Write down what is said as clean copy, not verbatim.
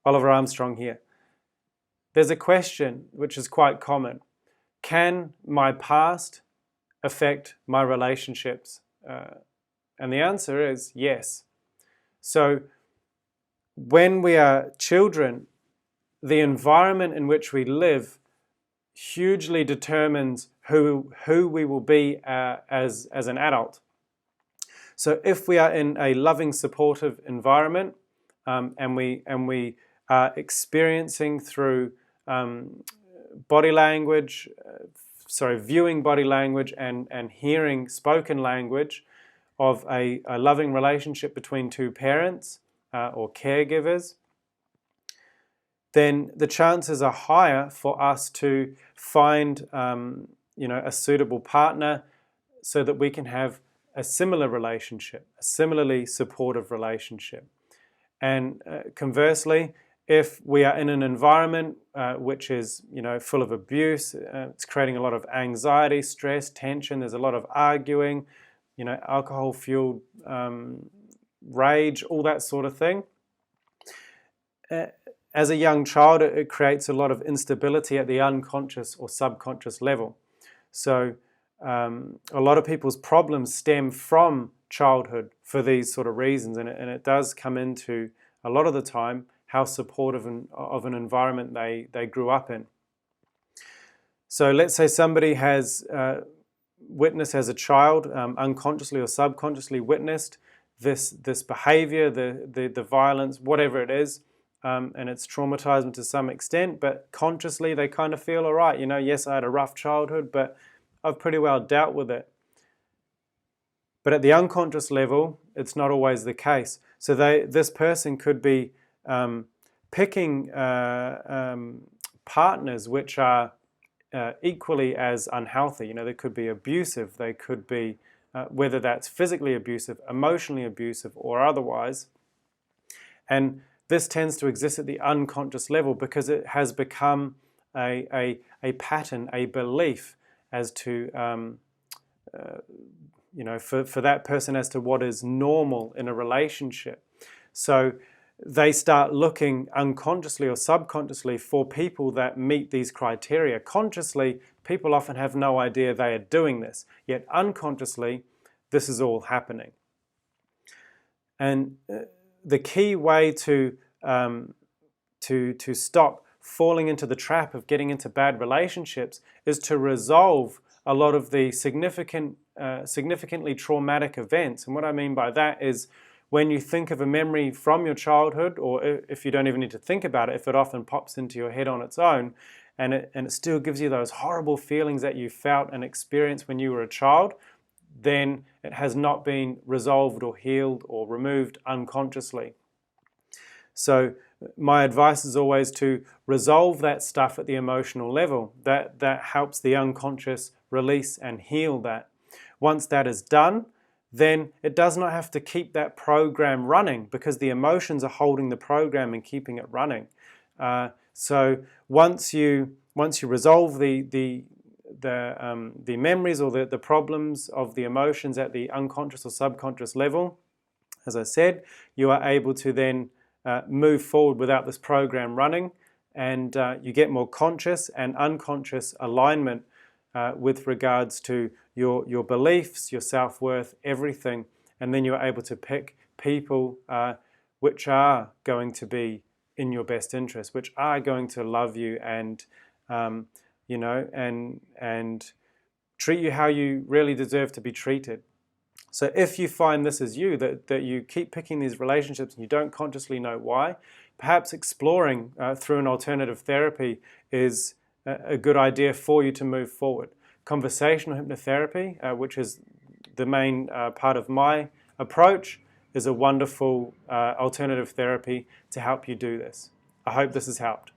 Oliver Armstrong here. There's a question which is quite common. Can my past affect my relationships? And the answer is yes. So when we are children, the environment in which we live hugely determines who we will be as an adult. So if we are in a loving, supportive environment, and we are experiencing through body language, viewing body language and hearing spoken language of a loving relationship between two parents or caregivers, then the chances are higher for us to find a suitable partner so that we can have a similar relationship, a similarly supportive relationship. And conversely, if we are in an environment which is full of abuse, it's creating a lot of anxiety, stress, tension, there's a lot of arguing, alcohol-fueled rage, all that sort of thing. As a young child, it creates a lot of instability at the unconscious or subconscious level. So a lot of people's problems stem from childhood for these sort of reasons, and it does come into, a lot of the time, how supportive of an environment they grew up in. So let's say somebody has witnessed as a child, unconsciously or subconsciously witnessed this behavior, the violence, whatever it is, and it's traumatized them to some extent, but consciously they kind of feel all right. Yes, I had a rough childhood, but I've pretty well dealt with it. But at the unconscious level, it's not always the case. So this person could be picking partners which are equally as unhealthy. They could be abusive, they could be, whether that's physically abusive, emotionally abusive, or otherwise. And this tends to exist at the unconscious level because it has become a pattern, a belief as to, for that person as to what is normal in a relationship. So they start looking unconsciously or subconsciously for people that meet these criteria. Consciously, people often have no idea they are doing this, yet unconsciously, this is all happening. And the key way to stop falling into the trap of getting into bad relationships is to resolve a lot of the significantly traumatic events. And what I mean by that is when you think of a memory from your childhood, or if you don't even need to think about it, if it often pops into your head on its own, and it still gives you those horrible feelings that you felt and experienced when you were a child, then it has not been resolved or healed or removed unconsciously. So my advice is always to resolve that stuff at the emotional level. That helps the unconscious release and heal that. Once that is done, then it does not have to keep that program running because the emotions are holding the program and keeping it running. So once you resolve the memories or the problems of the emotions at the unconscious or subconscious level, as I said, you are able to then move forward without this program running, and you get more conscious and unconscious alignment with regards to your beliefs, your self-worth, everything, and then you're able to pick people which are going to be in your best interest, which are going to love you and and treat you how you really deserve to be treated. So if you find this is you, that you keep picking these relationships and you don't consciously know why, perhaps exploring through an alternative therapy is a good idea for you to move forward. Conversational hypnotherapy, which is the main part of my approach, is a wonderful alternative therapy to help you do this. I hope this has helped.